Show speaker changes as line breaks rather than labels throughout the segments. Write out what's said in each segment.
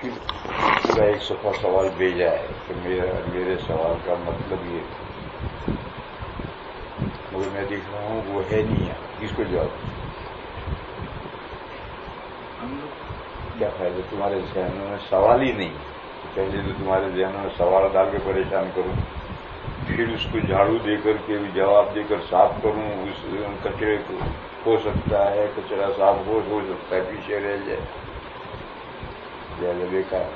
پھر پورا ایک صفحہ سوال بھیجا ہے کہ میرے سوال کا مطلب یہ تھا، مگر میں دیکھ رہا ہوں وہ ہے نہیں ہے، کس کو جواب کیا فائدہ؟ تمہارے ذہنوں میں سوال ہی نہیں، پہلے تو تمہارے ذہنوں میں سوال ڈال کے پریشان کروں، پھر اس کو جھاڑو دے کر کے جواب دے کر صاف کروں، اس کچرے کو ہو سکتا ہے کچرا صاف ہو سکتا ہے پیچھے رہ جائے، بیکار۔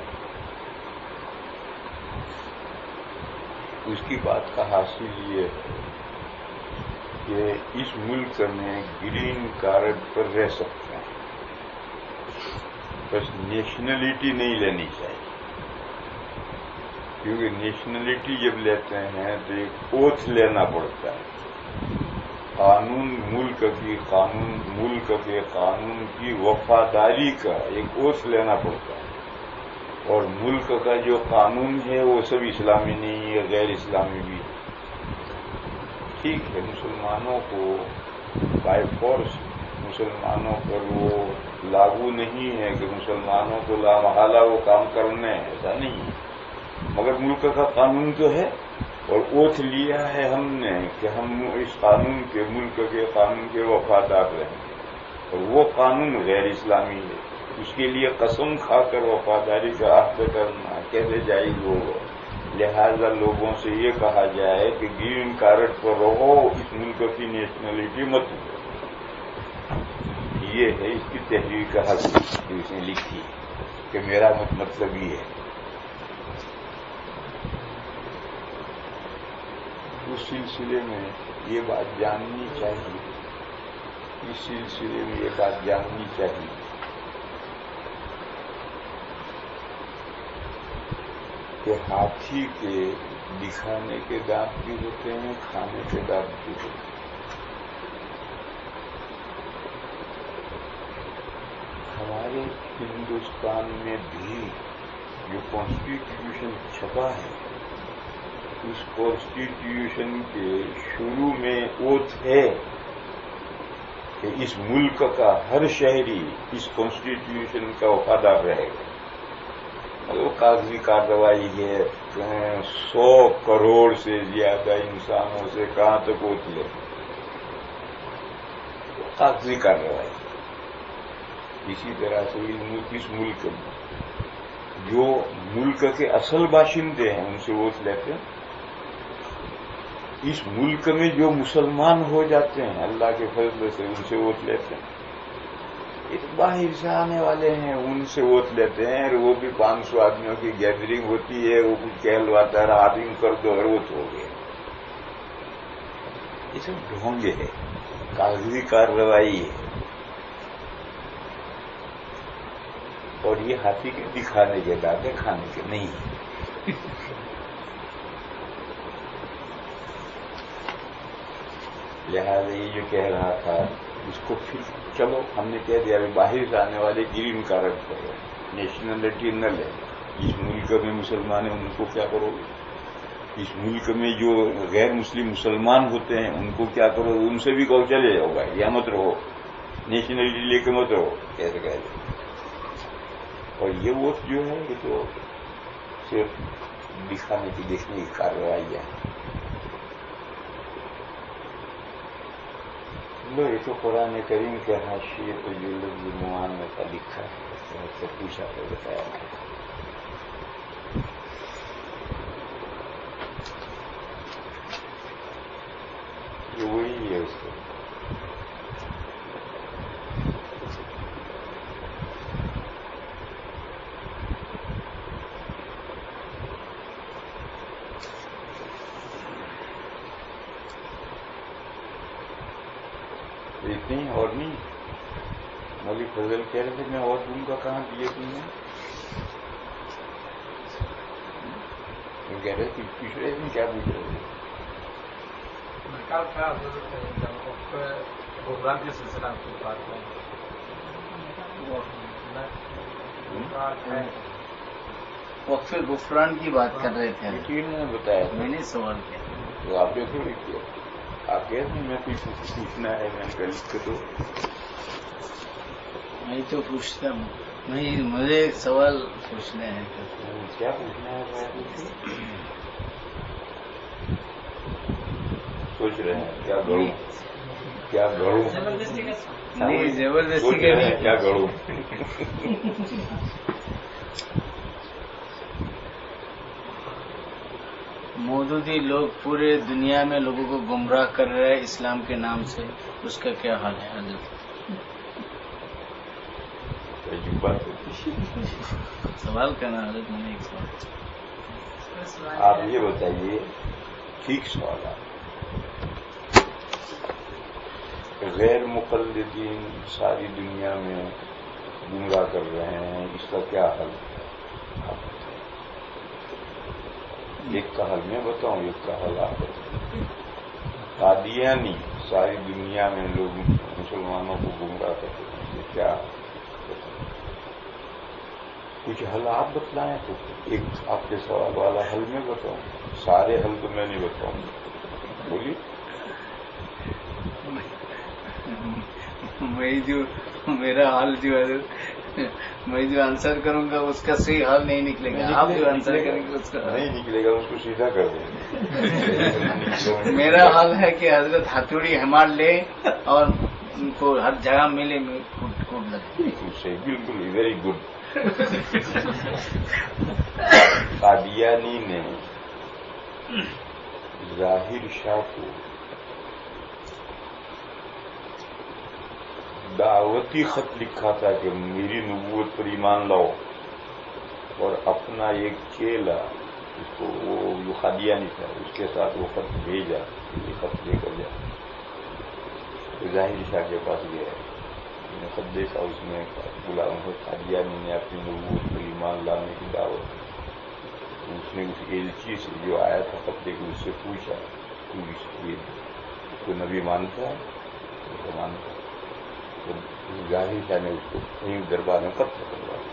اس کی بات کا حاصل یہ ہے کہ اس ملک میں گرین کارڈ پر رہ سکتے ہیں، بس نیشنلٹی نہیں لینی چاہیے، کیونکہ نیشنلٹی جب لیتے ہیں تو ایک اوتھ لینا پڑتا ہے، ملک کے قانون کی وفاداری کا ایک اوتھ لینا پڑتا ہے، اور ملک کا جو قانون ہے وہ سب اسلامی نہیں ہے، غیر اسلامی بھی ہے۔ ٹھیک ہے، مسلمانوں کو بائی فورس مسلمانوں پر وہ لاگو نہیں ہے کہ مسلمانوں کو لامحالہ وہ کام کرنے ہیں، ایسا نہیں ہے، مگر ملک کا قانون تو ہے، اور اوتھ لیا ہے ہم نے کہ ہم اس قانون کے ملک کے قانون کے وفادار رہیں گے، اور وہ قانون غیر اسلامی ہے، اس کے لیے قسم کھا کر وفاداری کا عہد کرنا کیسے جائز ہوگا؟ لہذا لوگوں سے یہ کہا جائے کہ گرین کارڈ پر رہو، اس ملک کی نیشنلٹی مت دو۔ یہ ہے اس کی تحریر کا حق جو اس نے لکھی ہے کہ میرا مطلب یہ ہے۔ اس سلسلے میں یہ بات جاننی چاہیے کہ ہاتھی کے دکھانے کے دانت بھی ہوتے ہیں، کھانے کے دانت بھی ہوتے ہیں۔ ہمارے ہندوستان میں بھی جو کانسٹیٹیوشن چھپا ہے، اس کانسٹیٹیوشن کے شروع میں اوتھ ہے کہ اس ملک کا ہر شہری اس کانسٹیٹیوشن کا وفادار رہے گا۔ وہ کاغذی کارروائی ہے، 100 کروڑ سے زیادہ انسانوں سے کہاں تک اوتھ لے، کاغذی کارروائی۔ اسی طرح سے اس ملک میں جو ملک کے اصل باشندے ہیں ان سے اوتھ لیتے ہیں، اس ملک میں جو مسلمان ہو جاتے ہیں اللہ کے فضل سے ان سے اوتھ لیتے ہیں، باہر سے آنے والے ہیں ان سے اوتھ لیتے ہیں، اور وہ بھی 500 آدمیوں کی گیدرنگ ہوتی ہے، وہ کچھ کہلواتا ہے آدمی کر دو اور اوتھ ہو گیا۔ یہ سب ڈھونگے ہے، کاغذی کارروائی ہے، اور یہ ہاتھی کے دکھانے کے دانت کھانے کے نہیں۔ لہذا یہ جو کہہ رہا تھا اس کو پھر چلو ہم نے کہہ دیا باہر سے آنے والے گرین کارڈ کرو، نیشنلٹی نہ لے، اس ملک میں مسلمان ہیں ان کو کیا کرو گے؟ اس ملک میں جو غیر مسلم مسلمان ہوتے ہیں ان کو کیا کرو گے؟ ان سے بھی کہو چلے جاؤ بھائی، یا مت رہو، نیشنلٹی لے کے مت رہو، کیسے کہہ دیں؟ اور یہ ووٹ جو ہے یہ تو صرف دکھانے کی دیکھنے کی کارروائیاں ہیں۔ یہ تو قرآن کریم کے حاشیے پہ جو لفظ معاملہ کا لکھا ہے اس سے پوچھا تو بتایا یہ وہی ہے اس کو۔ نہیں اور نہیں، مولوی فضل کہہ رہے تھے میں اور دوں گا، کہاں دیے تم نے؟ کہہ رہے تھے پوچھ رہے تھے کیا پوچھ رہے تھے؟
وقف غفران کی بات کر رہے تھے،
نے بتایا
میں نے سوال کیا
تو آپ نے تھوڑی کیا، آپ کہتے ہیں میں کچھ پوچھنا ہے میں نے کہا لکھ کے دو۔
میں تو پوچھتا ہوں نہیں مجھے ایک سوال پوچھنا ہے.
کیا پوچھنا ہے؟ سوچ رہے ہیں کیا گڑوں
نہیں زبردستی
سوچ
کا
رہے ہیں کیا گڑوں.
مودودی لوگ پورے دنیا میں لوگوں کو گمراہ کر رہے ہیں اسلام کے نام سے، اس کا کیا حال ہے حضرت؟ سوال کرنا حضرت، میں نے ایک سوال.
آپ یہ بتائیے، ٹھیک سوال آپ. غیر مقلدین ساری دنیا میں گمراہ کر رہے ہیں، اس کا کیا حل؟ ایک کا حل میں بتاؤں، ایک کا حل آپ بتائیں. قادیانی ساری دنیا میں لوگ مسلمانوں کو گمراہ کرتے ہیں، یہ کیا کچھ حل آپ بتلائیں تو ایک آپ کے سوال والا حل میں بتاؤں. سارے حل تو میں نہیں بتاؤں گا، بولیے.
میرا حال جو ہے، میں جو آنسر کروں گا اس کا صحیح حل نہیں نکلے گا. آپ جو آنسر کریں گے اس کا
نہیں نکلے گا، اس کو سیدھا کر دیں گے.
میرا حل ہے کہ حضرت ہتھوڑی ہمار لے اور ان کو ہر جگہ ملے میں کوٹ لگے.
بالکل صحیح، بالکل ویری گڈ. قادیانی نے ظاہر شاہ کو دعوتی خط لکھا تھا کہ میری نبوت پر ایمان لاؤ، اور اپنا ایک چیلا اس کو وہ جو قادیانی تھا اس کے ساتھ وہ خط بھیجا، یہ خط لے کر جا. ظاہر شاہ کے پاس گیا، میں نے خط دیکھا، اس میں بلا قادیانی نے اپنی نبوت پر ایمان لانے کی دعوت دی. اس نے اس ایلچی سے جو آیا تھا خط لے کے اس سے پوچھا، تو اس کو نبی مانتا ہے؟ وہ مانتا ہے. تو ظاہر شاہ نے اس کو کہیں دربار میں قتل کروا دیا.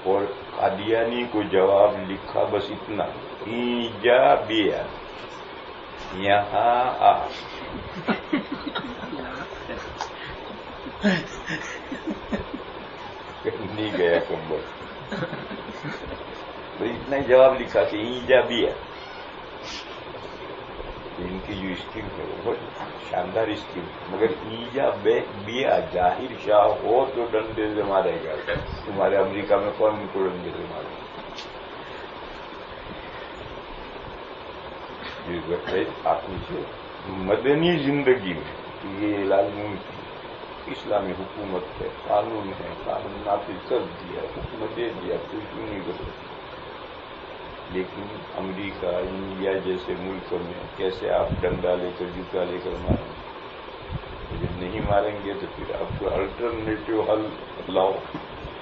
اور قادیانی کو جواب لکھا بس اتنا، ایجا بیا، یہاں آ. نہیں گیا کمبل، بس اتنا ہی جواب لکھا کہ ایجا بیا. ان کی جو اسکیم ہے وہ بہت شاندار اسکیم، مگر ایجا بیا ظاہر شاہ ہو تو ڈنڈے سے مارے گا. تمہارے امریکہ میں کون ان کو ڈنڈے سے مارے گا؟ آپ سے مدنی زندگی میں یہ لازم کی اسلامی حکومت ہے، قانون ہے، قانون نافذ کر دیا، حکم دے دیا، کوئی کیوں نہیں کر سکتا. لیکن امریکہ، انڈیا جیسے ملک میں کیسے آپ ڈنڈا لے کر جوتا لے کر ماریں گے؟ جب نہیں ماریں گے تو پھر آپ کو الٹرنیٹو حل لاؤ.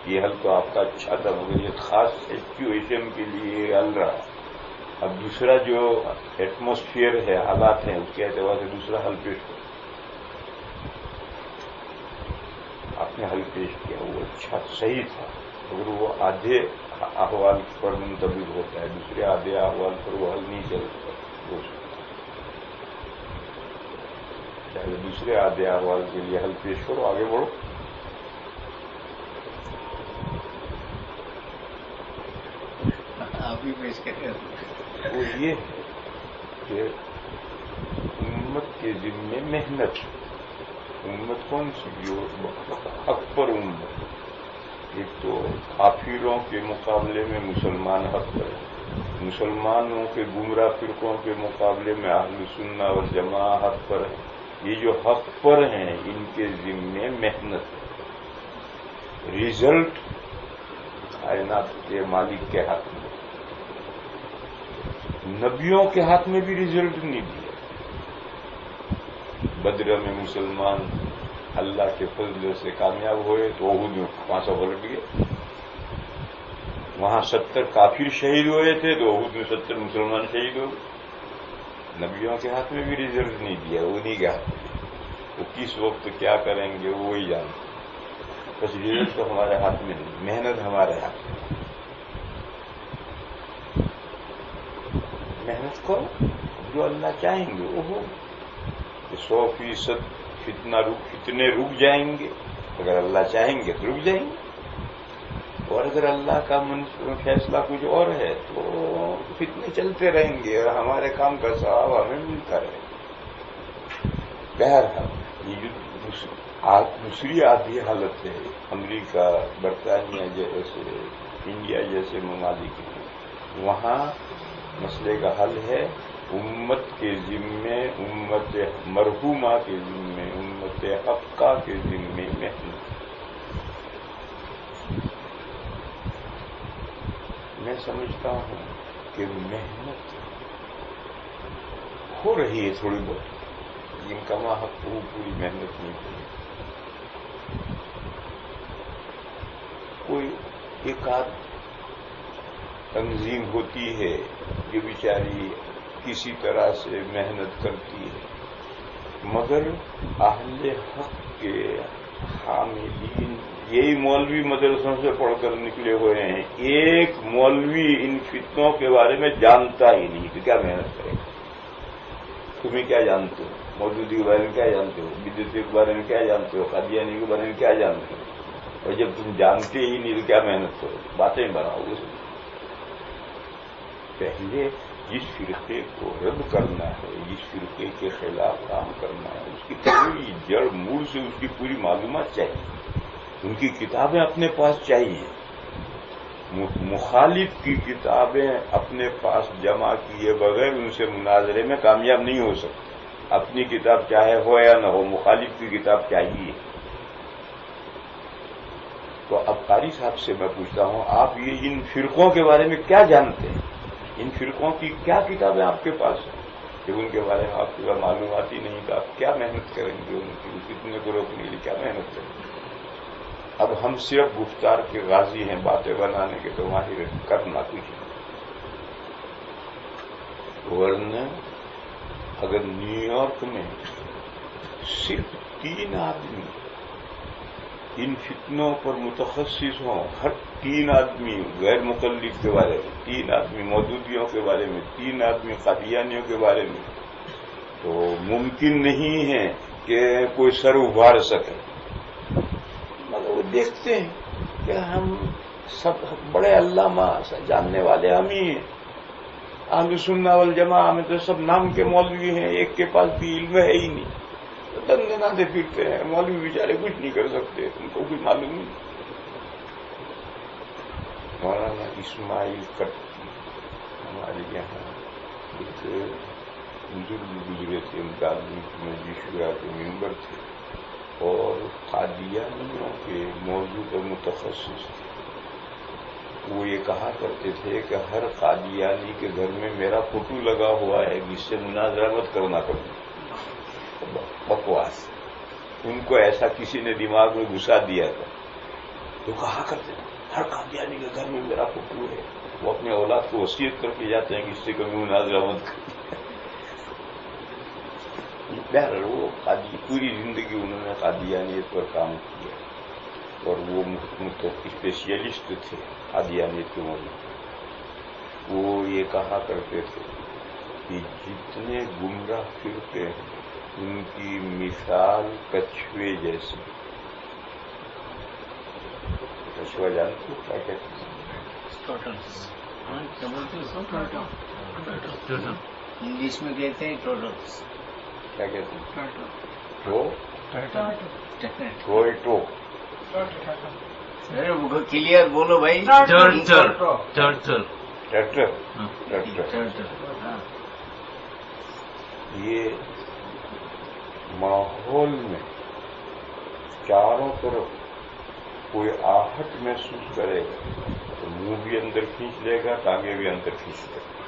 یہ حل تو آپ کا اچھا تھا، مگر یہ خاص سچویشن کے لیے حل رہا. اب دوسرا جو ایٹماسفیئر ہے، حالات ہیں، اس کے اعتبار سے دوسرا حل پیش کرو. آپ نے حل پیش کیا، وہ اچھا صحیح تھا، مگر وہ آدھے احوال پر منتبر ہوتا ہے، دوسرے آدھے احوال پر وہ حل نہیں چلتا. چاہے دوسرے آدھے احوال کے لیے حل پیش کرو، آگے بڑھو.
آپ ہی پیش کریں.
وہ یہ کہ امت کے ذمے محنت، امت کون سی جو حق پر امت. ایک تو کافروں کے مقابلے میں مسلمان حق پر ہے، مسلمانوں کے گمراہ فرقوں کے مقابلے میں اہل سنہ والجماعہ حق پر ہے. یہ جو حق پر ہیں ان کے ذمے محنت ہے. ریزلٹ کائنات کے مالک کے ہاتھ میں. نبیوں کے ہاتھ میں بھی ریزلٹ نہیں دیا. بدر میں مسلمان اللہ کے فضل سے کامیاب ہوئے تو احد میں 500 پلٹ گئے. وہاں 70 کافر شہید ہوئے تھے تو احد میں 70 مسلمان شہید ہو گئے. نبیوں کے ہاتھ میں بھی ریزلٹ نہیں دیا، انہیں کے ہاتھ میں. وہ کس وقت کیا کریں گے وہی جانتے. بس ریزلٹ تو ہمارے ہاتھ میں نہیں، محنت ہمارے ہاتھ میں. محنت کرو، جو اللہ چاہیں گے وہ ہو. 100% فتنے رک جائیں گے، اگر اللہ چاہیں گے تو رک جائیں گے. اور اگر اللہ کا فیصلہ کچھ اور ہے تو فتنے چلتے رہیں گے اور ہمارے کام کا ثواب ہمیں ملتا رہے گا. بہرحال یہ دوسری آدھی حالت ہے. امریکہ، برطانیہ جیسے، انڈیا جیسے ممالک ہیں، وہاں مسئلے کا حل ہے امت کے ذمے، امت مرحومہ کے ذمے، امت حقہ کے ذمے محنت. میں سمجھتا ہوں کہ محنت ہو رہی ہے تھوڑی بہت، جن کا حق پوری محنت نہیں ہوئی. کوئی ایک آدھ تنظیم ہوتی ہے جو بیچاری کسی طرح سے محنت کرتی ہے، مگر اہل حق کے حاملین یہی مولوی مدرسوں سے پڑھ کر نکلے ہوئے ہیں. ایک مولوی ان فتنوں کے بارے میں جانتا ہی نہیں کہ کیا محنت کرے. تمہیں کیا جانتے ہو؟ مودودی کے بارے میں کیا جانتے ہو؟ بدعت کے بارے میں کیا جانتے ہو؟ قادیانی کے بارے میں کیا جانتے ہو؟ اور جب تم جانتے ہی نہیں تو کیا محنت کرو؟ باتیں بناؤ. اس پہلے جس فرقے کو رد کرنا ہے، جس فرقے کے خلاف کام کرنا ہے، اس کی پوری جڑ موڑ سے اس کی پوری معلومات چاہیے. ان کی کتابیں اپنے پاس چاہیے. مخالف کی کتابیں اپنے پاس جمع کیے بغیر ان سے مناظرے میں کامیاب نہیں ہو سکتے. اپنی کتاب چاہے ہو یا نہ ہو، مخالف کی کتاب چاہیے. تو اب قاری صاحب سے میں پوچھتا ہوں، آپ یہ ان فرقوں کے بارے میں کیا جانتے ہیں؟ ان فرقوں کی کیا کتابیں آپ کے پاس ہیں؟ جب ان کے بارے میں آپ کو معلومات ہی نہیں تو آپ کیا محنت کریں گے؟ ان کی فتنے کو روکنے کے لیے کیا محنت کریں گے؟ اب ہم صرف گفتار کے غازی ہیں، باتیں بنانے کے تو ماہر کرنا کچھ نہیں. ورنہ اگر نیو یارک میں صرف 3 آدمی ان فتنوں پر متخصص ہوں، ہر 3 آدمی غیر مقلد کے بارے میں، 3 آدمی مودودیوں کے بارے میں، 3 آدمی قادیانیوں کے بارے میں، تو ممکن نہیں ہے کہ کوئی سر ابھار سکے. مگر وہ دیکھتے ہیں کہ ہم سب بڑے علامہ جاننے والے ہم ہی ہیں. اہل سنہ والجماعہ میں تو سب نام کے مولوی ہیں، ایک کے پاس بھی علم ہے ہی نہیں. دندے ناتے پھرتے ہیں. مولوی بیچارے کچھ نہیں کر سکتے، ان کو کچھ معلوم نہیں. مولانا اسماعیل کٹی ہمارے یہاں ایک بزرگ گزرے تھے، ان کا آدمی مجلس شورا کے ممبر تھے اور قادیانیوں کے موضوع پر متخصص تھے. وہ یہ کہا کرتے تھے کہ ہر قادیانی کے گھر میں میرا فوٹو لگا ہوا ہے، جس سے مناظرہ مت کرنا پڑتا. بکواس. ان کو ایسا کسی نے دماغ میں گھسا دیا تھا. تو کہا کرتے تھے ہر قادیانی کے گھر میں میرا فوٹو ہے. وہ اپنے اولاد کو وصیت کر کے جاتے ہیں کہ اس سے کبھی مناظرہ مت کریں. بہرحال وہ پوری زندگی انہوں نے قادیانیت پر کام کیا اور وہ اسپیشلسٹ تھے قادیانیت کے موضوع. وہ یہ کہا کرتے تھے کہ جتنے گمراہ فرقے ہیں ان کی مثال کچھوے جیسی. کچھوا جانتے ہو کیا کہتے ہیں؟
انگلش میں کہتے ہیں ٹوٹلس.
کیا کہتے ہیں؟
کلیئر بولو بھائی.
ٹریکٹر. یہ ماحول میں چاروں طرف کوئی آہٹ محسوس کرے گا تو منہ بھی اندر کھینچ لے گا، ٹانگیں بھی اندر کھینچ لے گا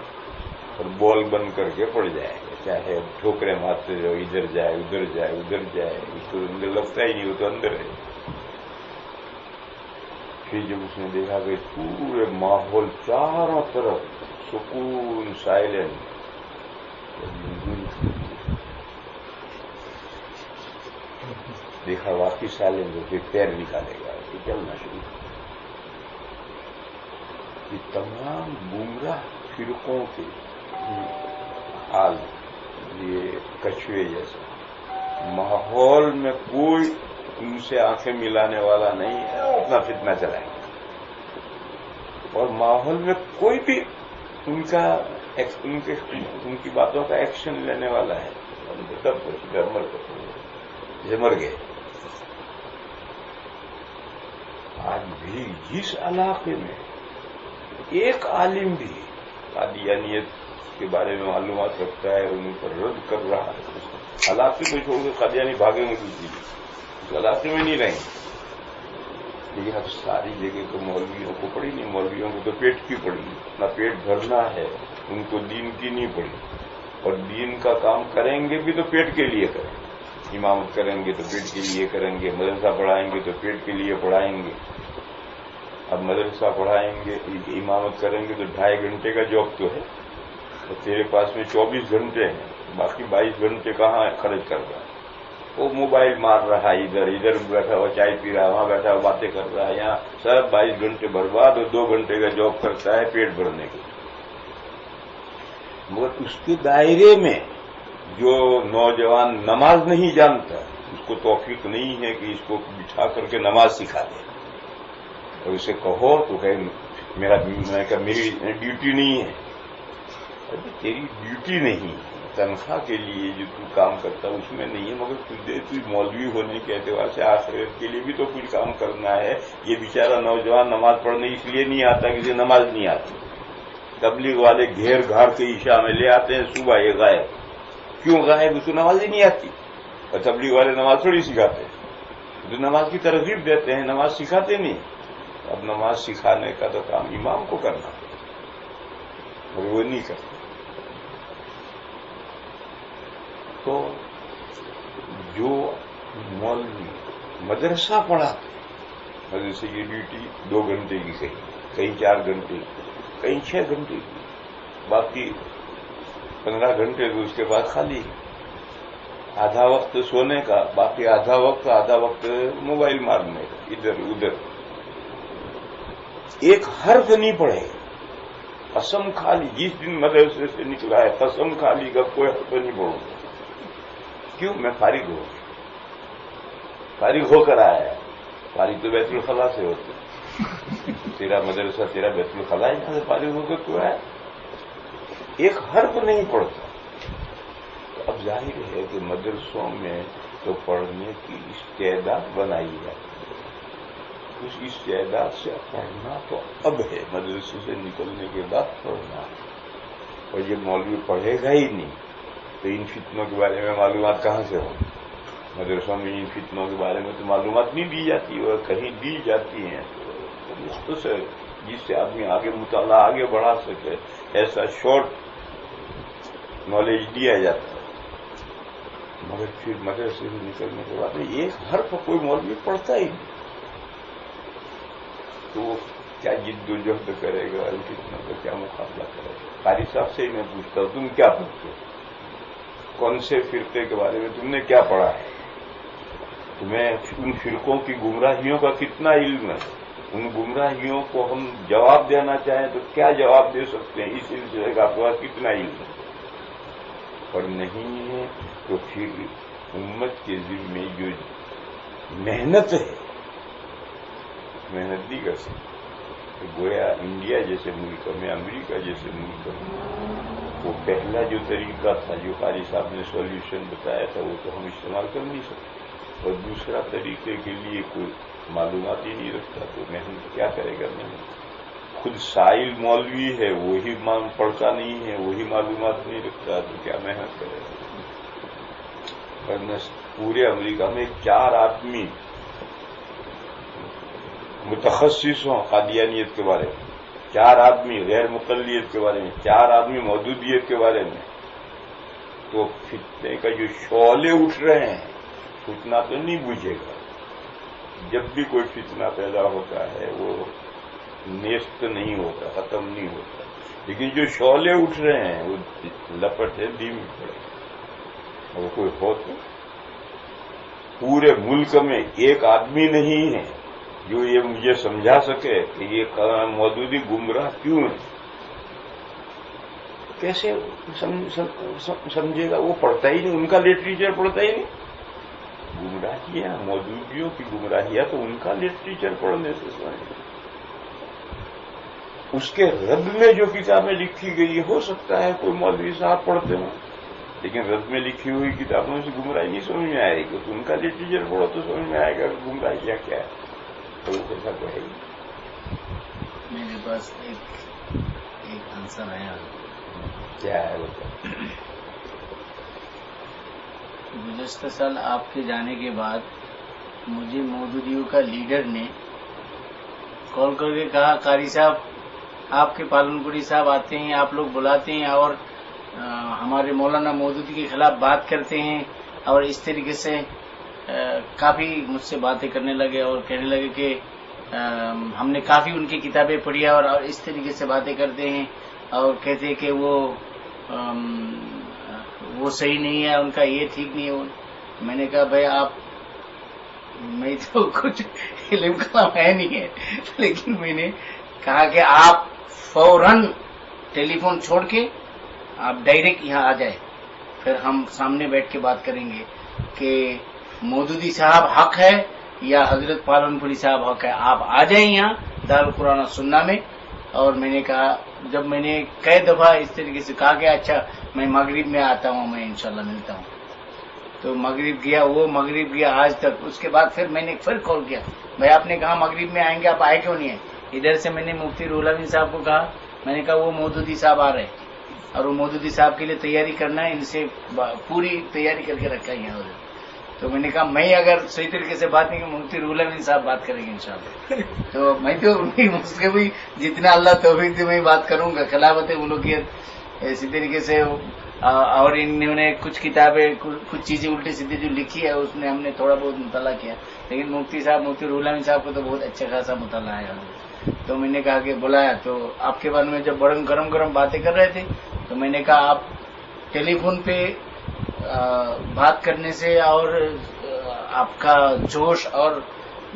اور بال بن کر کے پڑ جائے گا. چاہے ٹھوکریں مارتے رہو، ادھر جائے ادھر جائے ادھر جائے، اس کو اندر لگتا ہی نہیں، وہ تو اندر ہے. پھر جب اس نے دیکھا کہ پورے ماحول چاروں طرف سکون، سائلنٹ، دیکھا واقعی سائلنٹ ہو، پھر پیر نکالے گا کہ چلنا شروع. یہ تمام گمراہ فرقوں کے حال یہ کچھوے جیسا. ماحول میں کوئی ان سے آنکھیں ملانے والا نہیں ہے، اپنا فتنہ چلائیں گے. اور ماحول میں کوئی بھی ان کی باتوں کا ایکشن لینے والا ہے جیسے مر گئے. آج بھی جس علاقے میں ایک عالم بھی قادیانیت کے بارے میں معلومات رکھتا ہے ان پر رد کر رہا ہے، علاقے کو چھوڑ کے قادیانی بھاگیں گے اس علاقے میں نہیں رہیں گے. لیکن اب ساری جگہ تو مولویوں کو پڑی نہیں، مولویوں کو تو پیٹ کی پڑی، نہ پیٹ بھرنا ہے، ان کو دین کی نہیں پڑی. اور دین کا کام کریں گے بھی تو پیٹ کے لیے کریں گے، امامت کریں گے تو پیٹ کے لیے کریں گے، مدرسہ پڑھائیں گے تو پیٹ کے لیے پڑھائیں گے. اب مدرسہ پڑھائیں گے، امامت کریں گے تو 2.5 گھنٹے کا جاب تو ہے، تو تیرے پاس میں 24 گھنٹے ہیں، باقی 22 گھنٹے کہاں خرچ کر رہا ہے؟ وہ موبائل مار رہا ہے، ادھر بیٹھا ہوا چائے پی رہا ہے، وہاں بیٹھا ہوا باتیں کر رہا ہے، یہاں سب 22 گھنٹے برباد، اور 2 گھنٹے کا جاب کرتا ہے پیٹ بھرنے کے. مگر اس کے دائرے میں جو نوجوان نماز نہیں جانتا، اس کو توفیق نہیں ہے کہ اس کو بٹھا کر کے نماز سکھا دے، اور اسے کہو تو کہ میری ڈیوٹی نہیں ہے. ابھی تیری ڈیوٹی نہیں ہے، تنخواہ کے لیے جو تو کام کرتا اس میں نہیں ہے، مگر تجھے مولوی ہونے کے اعتبار سے آخرت کے لیے بھی تو کچھ کام کرنا ہے. یہ بیچارہ نوجوان نماز پڑھنے اس لیے نہیں آتا کہ اسے نماز نہیں آتی. تبلیغ والے گھیر گھاڑ کے عشاء میں لے آتے ہیں، صبح یہ غائب. کیوں غائب؟ اس کو نماز ہی نہیں آتی. اور تبلیغ والے نماز تھوڑی سکھاتے ہیں، جو نماز کی ترغیب دیتے ہیں، نماز سکھاتے نہیں. اب نماز سکھانے کا تو کام امام کو کرنا ہے، اور وہ نہیں کرتے. تو جو مولوی مدرسہ پڑھاتے، مدرسے کی ڈیوٹی 2 گھنٹے کی، کہیں 4 گھنٹے کی، کہیں 6 گھنٹے کی، باقی 15 گھنٹے تو اس کے بعد خالی. آدھا وقت سونے کا، باقی آدھا وقت موبائل مارنے کا، ادھر ادھر. ایک حرف نہیں پڑھے، قسم کھا لی جس دن مدرسے سے نکلا ہے، قسم کھا لی کا کوئی حرف نہیں پڑھوں. کیوں؟ میں فارغ ہو کر آیا ہے. فارغ تو بیت الخلا سے ہوتے، تیرا مدرسہ تیرا بیت الخلا ہے، یہاں سے فارغ ہو کر کیوں آیا؟ ایک حرف نہیں پڑھتا. تو اب ظاہر ہے کہ مدرسوں میں تو پڑھنے کی استعداد بنائی ہے، اس استعداد سے پڑھنا تو اب ہے، مدرسے سے نکلنے کے بعد پڑھنا. اور یہ مولوی پڑھے گا ہی نہیں تو ان فتنوں کے بارے میں معلومات کہاں سے ہوں؟ مدرسوں میں ان فتنوں کے بارے میں تو معلومات نہیں دی جاتی، اور کہیں دی جاتی ہیں تو مختصر، جس سے آدمی آگے مطالعہ آگے بڑھا سکے، ایسا شارٹ نالج دیا جاتا ہے. مگر پھر مدرسے سے نکلنے کے بعد ایک حرف کوئی مولوی پڑھتا ہی نہیں، تو وہ کیا جد و جہد کرے گا، ان فتنوں کا کیا مقابلہ کرے گا؟ قاری صاحب سے ہی میں پوچھتا ہوں، تم کیا پڑھتے ہو؟ کون سے فرقے کے بارے میں تم نے کیا پڑھا ہے؟ تمہیں ان فرقوں کی گمراہیوں کا کتنا علم ہے؟ ان گمراہیوں کو ہم جواب دینا چاہیں تو کیا جواب دے سکتے ہیں؟ اس سلسلے کا آپ پاس کتنا علم ہے؟ اور نہیں ہے تو پھر امت کے ذمے جو محنت ہے، محنت نہیں کر سکتے. گویا انڈیا جیسے ملک میں، امریکہ جیسے ملک میں وہ پہلا جو طریقہ تھا، جو قاری صاحب نے سولوشن بتایا تھا، وہ تو ہم استعمال کر نہیں سکتے. اور دوسرا طریقے کے لیے کوئی معلومات ہی نہیں رکھتا تو محنت کیا کرے گا؟ نہیں. خود سائل مولوی ہے، وہی پڑھتا نہیں ہے، وہی معلومات نہیں رکھتا تو کیا محنت کرے گا؟ ورنہ پورے امریکہ میں 4 آدمی متخصص ہوں قادیانیت کے بارے میں، 4 آدمی غیر مقلیت کے بارے میں، 4 آدمی مودودیت کے بارے میں، تو فتنے کا جو شعلے اٹھ رہے ہیں، فتنہ تو نہیں بجھے گا. جب بھی کوئی فتنہ پیدا ہوتا ہے وہ نیست نہیں ہوتا، ختم نہیں ہوتا، لیکن جو شعلے اٹھ رہے ہیں وہ لپٹ ہے، دھیم پڑے. اور کوئی ہو تو پورے ملک میں ایک آدمی نہیں ہے جو یہ مجھے سمجھا سکے کہ یہ مودودی گمراہ کیوں ہے. کیسے سمجھے گا؟ وہ پڑھتا ہی نہیں، ان کا لٹریچر پڑھتا ہی نہیں. گمراہیاں، مودودیوں کی گمراہیاں تو ان کا لٹریچر پڑھنے سے سمجھ. اس کے رد میں جو کتابیں لکھی گئی ہو سکتا ہے کوئی مولوی صاحب پڑھتے ہوں، لیکن رد میں لکھی ہوئی کتابوں سے گمراہی نہیں سمجھ میں آئے گی، تو ان کا لٹریچر پڑھو تو سمجھ میں آئے گا کہ گمراہی کیا ہے، تو وہ کیسا کہے گی۔
میرے پاس ایک آنسر آیا،
کیا ہے وہ؟
گزشتہ سال آپ کے جانے کے بعد مجھے مودودیوں کا لیڈر نے کال کر کے کہا، قاری صاحب آپ کے پالن پوری صاحب آتے ہیں، آپ لوگ بلاتے ہیں اور ہمارے مولانا مودودی کے خلاف بات کرتے ہیں، اور اس طریقے سے کافی مجھ سے باتیں کرنے لگے اور کہنے لگے کہ ہم نے کافی ان کی کتابیں پڑھی اور اس طریقے سے باتیں کرتے ہیں اور کہتے ہیں کہ وہ صحیح نہیں ہے، ان کا یہ ٹھیک نہیں ہے۔ میں نے کہا بھائی میں تو کچھ علم کلام ہے نہیں ہے، لیکن میں نے کہا کہ آپ فوراً ٹیلی فون چھوڑ کے آپ ڈائریکٹ یہاں آ جائیں، پھر ہم سامنے بیٹھ کے بات کریں گے کہ مودودی صاحب حق ہے یا حضرت پالن پوری صاحب حق ہے، آپ آ جائیں یہاں دارالقرآن سننا میں۔ اور میں نے کہا، جب میں نے کئی دفعہ اس طریقے سے کہا کہ اچھا میں مغرب میں آتا ہوں، میں انشاءاللہ ملتا ہوں، تو مغرب گیا، وہ مغرب گیا آج تک۔ اس کے بعد پھر میں نے پھر کال کیا، بھائی آپ نے کہا مغرب میں آئیں گے، آپ آئے کیوں نہیں ہیں؟ ادھر سے میں نے مفتی روح الامین صاحب کو کہا، میں نے کہا وہ مودودی صاحب آ رہے ہیں اور وہ مودودی صاحب کے لیے تیاری کرنا ہے، ان سے پوری تیاری کر کے رکھا ہے یہاں۔ تو میں نے کہا میں اگر صحیح طریقے سے بات نہیں کہ مفتی روح الامین صاحب بات کریں گے انشاءاللہ، تو میں تو اس کے بھی جتنا اللہ توفیق دے میں بات کروں گا، خلافت ملوکیت اسی طریقے سے، اور انہوں نے کچھ کتابیں کچھ چیزیں الٹی سیدھی جو لکھی ہے اس میں ہم نے تھوڑا بہت مطالعہ کیا، لیکن مفتی روح الامین صاحب کو تو بہت اچھا خاصا مطالعہ ہے۔ تو میں نے کہا کہ بلایا، تو آپ کے بارے میں جب گرم باتیں کر رہے تھے تو میں نے کہا آپ ٹیلی فون پہ بات کرنے سے اور آپ کا جوش اور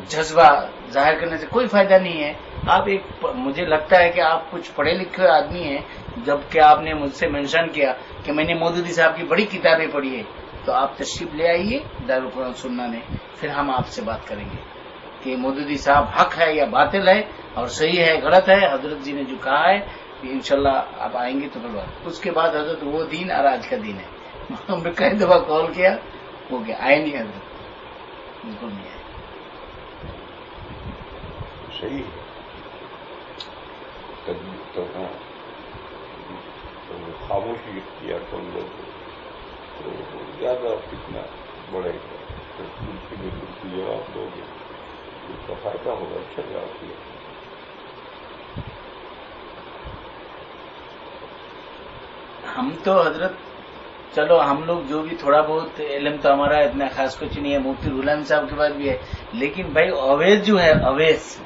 جذبہ ظاہر کرنے سے کوئی فائدہ نہیں ہے۔ آپ مجھے لگتا ہے کہ آپ کچھ پڑھے لکھے آدمی ہیں، جبکہ آپ نے مجھ سے مینشن کیا کہ میں نے مودودی صاحب کی بڑی کتابیں پڑھی ہے، تو آپ تشریف لے آئیے دارالقرآن سننا میں، پھر ہم آپ سے بات کریں گے کہ مودودی صاحب حق ہے یا باطل ہے اور صحیح ہے غلط ہے، حضرت جی نے جو کہا ہے انشاءاللہ آپ آئیں گے تو پھر بات۔ اس کے بعد حضرت وہ دین اور آج کا دین ہے، ہم نے کئی دفعہ کال کیا، وہ کیا آئے نہیں حضرت، بالکل نہیں آئے۔
صحیح تو خاموشی اختیار کر لو تو زیادہ کتنا بڑھے گا، بالکل جواب دو گے اس کا فائدہ ہوگا، اچھا جواب دیا۔
ہم تو حضرت چلو ہم لوگ جو بھی تھوڑا بہت علم تو ہمارا اتنا خاص کچھ نہیں ہے، مفتی روح الامین صاحب کے پاس بھی ہے، لیکن بھائی اویس جو ہے، اویس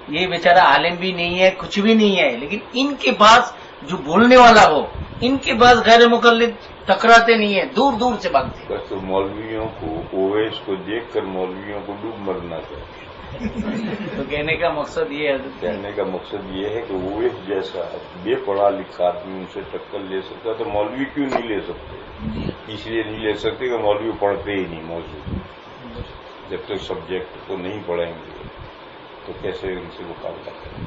یہ بیچارہ عالم بھی نہیں ہے، کچھ بھی نہیں ہے، لیکن ان کے پاس جو بولنے والا ہو، ان کے پاس غیر مقلد ٹکراتے نہیں ہیں، دور دور سے بھاگتے۔
بس تو مولویوں کو اویس کو دیکھ کر مولویوں کو ڈوب مرنا چاہیے۔
تو کہنے کا مقصد یہ ہے،
کہنے کا مقصد یہ ہے کہ اویس جیسا بے پڑھا لکھا آدمی ان سے ٹکر لے سکتا تو مولوی کیوں نہیں لے سکتے؟ اس لیے نہیں لے سکتے کہ مولوی پڑھتے ہی نہیں موضوع، جب تک سبجیکٹ کو نہیں پڑھیں گے تو کیسے ان سے مقابلہ کریں؟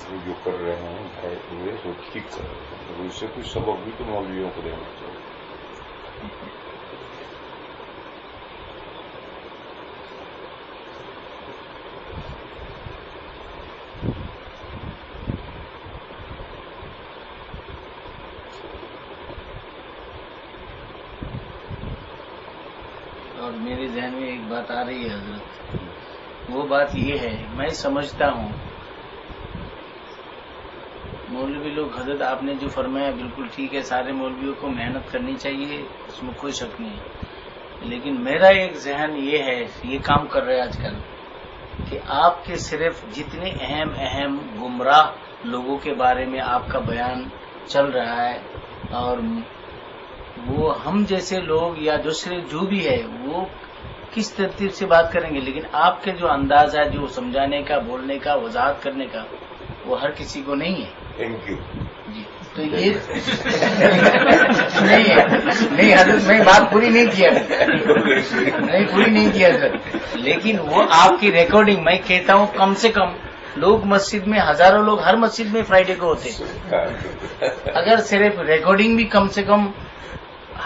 وہ جو کر رہے ہیں اویس وہ ٹھیک کر رہے ہیں، اس سے کچھ سبق بھی تو مولویوں کو دینا چاہیے۔
اور میرے ذہن میں ایک بات آ رہی ہے حضرت، وہ بات یہ ہے، میں سمجھتا ہوں مولوی لوگ، حضرت آپ نے جو فرمایا بالکل ٹھیک ہے، سارے مولویوں کو محنت کرنی چاہیے، اس میں کوئی شک نہیں ہے، لیکن میرا ایک ذہن یہ ہے، یہ کام کر رہے آج کل کہ آپ کے صرف جتنے اہم گمراہ لوگوں کے بارے میں آپ کا بیان چل رہا ہے، اور وہ ہم جیسے لوگ یا دوسرے جو بھی ہے وہ کس ترتیب سے بات کریں گے، لیکن آپ کے جو انداز ہے جو سمجھانے کا، بولنے کا، وضاحت کرنے کا، وہ ہر کسی کو نہیں ہے۔
Thank you.
جی تو یہ نہیں حضرت میں بات پوری نہیں کیا پوری نہیں کیا حضرت، لیکن وہ آپ کی ریکارڈنگ میں کہتا ہوں کم سے کم لوگ مسجد میں ہزاروں لوگ ہر مسجد میں فرائیڈے کو ہوتے ہیں، اگر صرف ریکارڈنگ بھی کم سے کم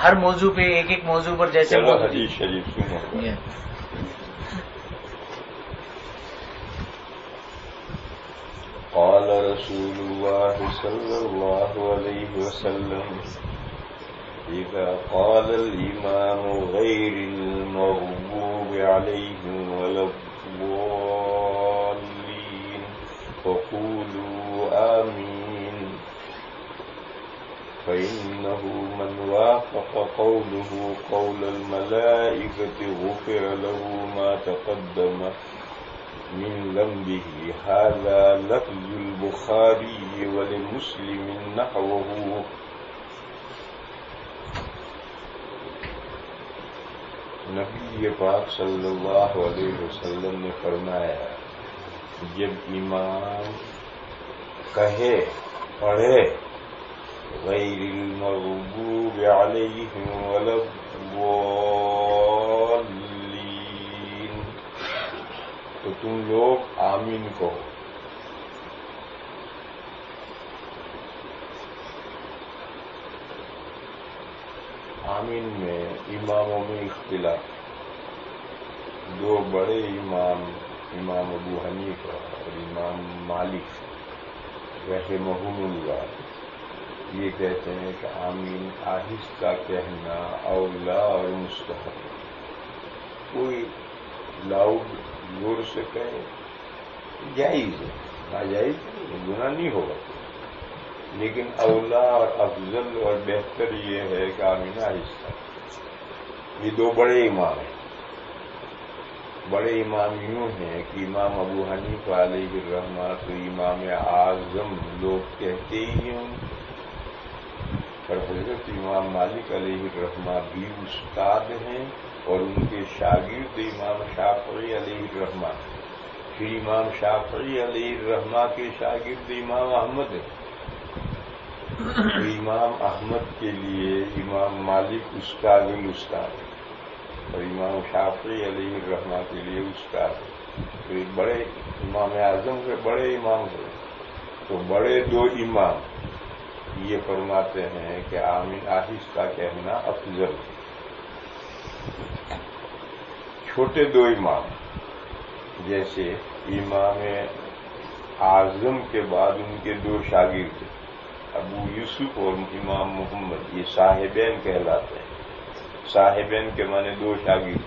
ہر موضوع پہ ایک ایک موضوع پر جیسے
حدیث شریف سنو. قال رسول الله صلى الله عليه وسلم إذا قال الإمام غير المغضوب عليهم ولا الضالين فقولوا آمين فإنه من وافق قوله قول الملائكة غفر له ما تقدم من ذنبه. هذا لفظ البخاري ولمسلم نحوه. نبی پاک صلی اللہ علیہ وسلم نے فرمایا جب امام کہے پڑھے غیر المغضوب علیہم ولا الضالین تو تم لوگ آمین کہو. آمین میں اماموں میں اختلاف. دو بڑے امام ابو حنیفہ اور امام مالک رحمہم اللہ یہ کہتے ہیں کہ آمین آہستہ کہنا اولا اور مستحب. کوئی لاؤڈ زور سے کہے جائز ہے، ناجائز گناہ نہیں ہوگا، لیکن اولا اور افضل اور بہتر یہ ہے کہ آمین آہستہ. یہ دو بڑے امام ہیں. بڑے امام یوں ہیں کہ امام ابو حنیفہ علیہ الرحمہ تو امام اعظم لوگ کہتے ہی ہیں، پر حضرت امام مالک علیہ الرحمہ بھی استاد ہیں اور ان کے شاگرد امام شافعی علیہ الرحمہ. پھر امام شافعی علیہ الرحمہ کے شاگرد امام احمد ہیں. امام احمد کے لیے امام مالک استاد الاستاد اور امام شافعی علیہ الرحمہ کے لیے استاد. تو بڑے امام اعظم کے بڑے امام ہوئے تو بڑے دو امام یہ فرماتے ہیں کہ آمین آہستہ کہنا افضل ہے. چھوٹے دو امام جیسے امام اعظم کے بعد ان کے دو شاگرد ابو یوسف اور امام محمد یہ صاحبین کہلاتے ہیں. صاحبین کے معنی دو شاگرد.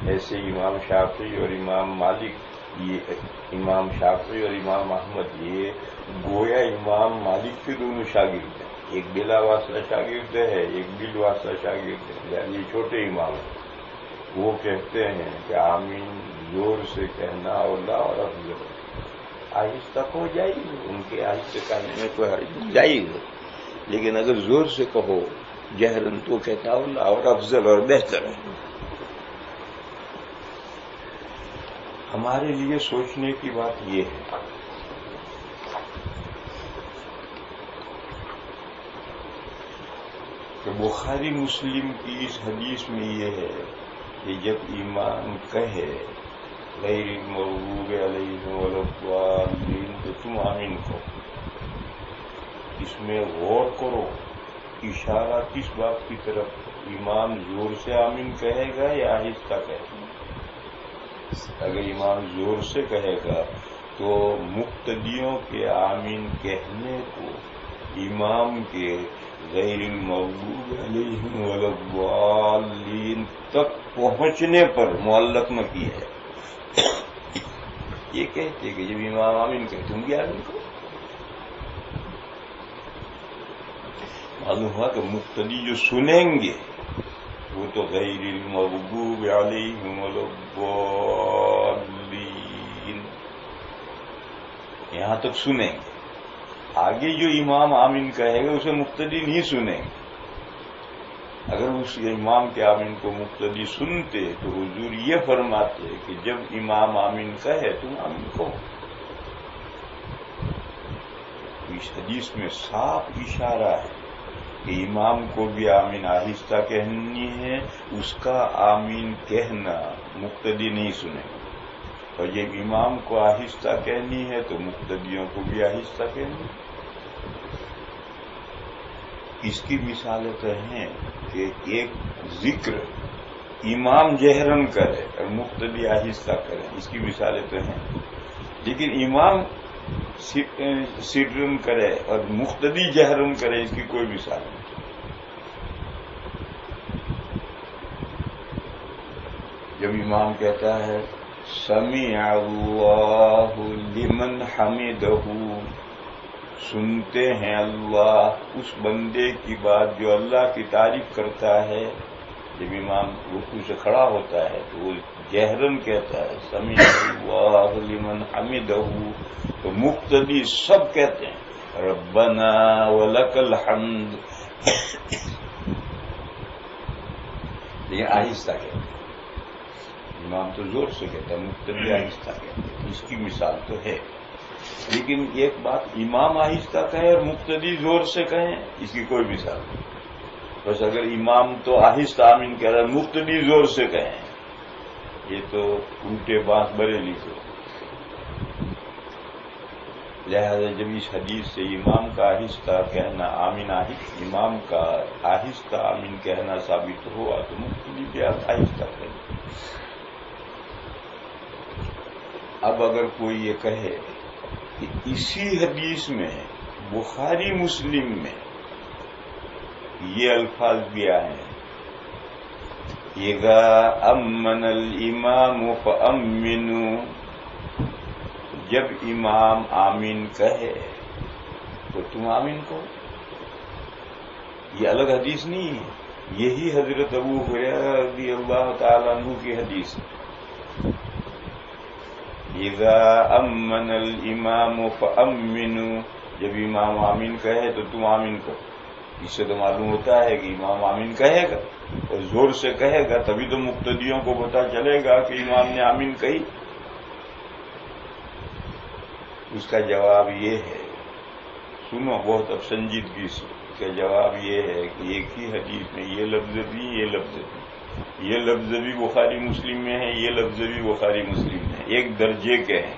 ایسے امام شافعی اور امام مالک یہ امام شافعی اور امام احمد یہ گویا امام مالک کے دونوں شاگرد ہیں. ایک بلا واسطہ شاگرد ہے ایک بل واسطہ شاگرد ہے. یعنی یہ چھوٹے امام ہیں. وہ کہتے ہیں کہ آمین زور سے کہنا اولا اور افضل. آہستہ کو جائز ان کے آہستہ کہنے میں کوئی حرج نہیں جائز ہے، لیکن اگر زور سے کہو جہرن تو کہتا اولا اور افضل اور بہتر ہے. ہمارے لیے سوچنے کی بات یہ ہے کہ بخاری مسلم کی اس حدیث میں یہ ہے کہ جب امام کہے غیر المغضوب علیہم ولا الضالین تو تم آمین کہو. اس میں غور کرو اشارہ کس بات کی طرف؟ امام زور سے آمین کہے گا یا آہستہ کہے گا؟ اگر امام زور سے کہے گا تو مقتدیوں کے آمین کہنے کو امام کے غیر المغضوب علیہم ولا الضالین تک پہنچنے پر معلق نہ کی ہے. یہ کہتے کہ جب امام آمین کہے تم بھی آمین کرو. معلوم ہوا کہ مقتدی جو سنیں گے وہ تو غیر المغضوب علیہم ولا الضالین یہاں تک سنیں گے. آگے جو امام آمین کہے گا اسے مقتدی نہیں سنیں گے. اگر اس امام کے آمین کو مقتدی سنتے تو حضور یہ فرماتے کہ جب امام آمین کہے تم آمین کہو. اس حدیث میں صاف اشارہ ہے کہ امام کو بھی آمین آہستہ کہنی ہے، اس کا آمین کہنا مقتدی نہیں سنے، اور جب امام کو آہستہ کہنی ہے تو مقتدیوں کو بھی آہستہ کہنی ہے۔ اس کی مثالیں تو ہیں کہ ایک ذکر امام جہرن کرے اور مقتدی آہستہ کرے، اس کی مثالیں تو ہیں، لیکن امام سرن کرے اور مقتدی جہرن کرے، اس کی کوئی مثال نہیں۔ جب امام کہتا ہے سمع اللہ لمن حمدہ، سنتے ہیں اللہ اس بندے کی بات جو اللہ کی تعریف کرتا ہے، جب امام رکوع سے کھڑا ہوتا ہے تو وہ جہرن کہتا ہے سمع اللہ لمن حمدہ، تو مقتدی سب کہتے ہیں ربنا ولک الحمد، لیکن آہستہ کہتے ہیں۔ امام تو زور سے کہتا ہے، مقتدی آہستہ کہتے ہیں، اس کی مثال تو ہے۔ لیکن ایک بات، امام آہستہ کہے اور مقتدی زور سے کہیں، اس کی کوئی مثال نہیں۔ بس اگر امام تو آہستہ آمین کہہ رہا ہے، مقتدی زور سے کہیں، یہ تو الٹے بانس بریلی سے۔ لہذا جب اس حدیث سے امام کا آہستہ کہنا آمین امام کا آہستہ آمین کہنا ثابت ہوا تو مقتدی بھی آہستہ کہیں۔ اب اگر کوئی یہ کہے کہ اسی حدیث میں بخاری مسلم میں یہ الفاظ بھی آئے ہیں، اذا امن الامام فامنوا، جب امام آمین کہے تو تم آمین کہو، یہ الگ حدیث نہیں ہے، یہی حضرت ابو ہریرہ رضی اللہ تعالیٰ عنہ کی حدیث ہے۔ اذا امن الامام فامنوا، جب امام آمین کہے تو تم آمین کہو۔ اس سے تو معلوم ہوتا ہے کہ امام آمین کہے گا اور زور سے کہے گا، تبھی تو مقتدیوں کو پتہ چلے گا کہ امام نے آمین کہی۔ اس کا جواب یہ ہے، سنو بہت اب سنجیدگی سے، اس کا جواب یہ ہے کہ ایک ہی حدیث میں یہ لفظ بھی، یہ لفظ بھی، یہ لفظ بھی بخاری مسلم میں ہے، یہ لفظ بھی بخاری مسلم میں ہے، ایک درجے کے ہیں۔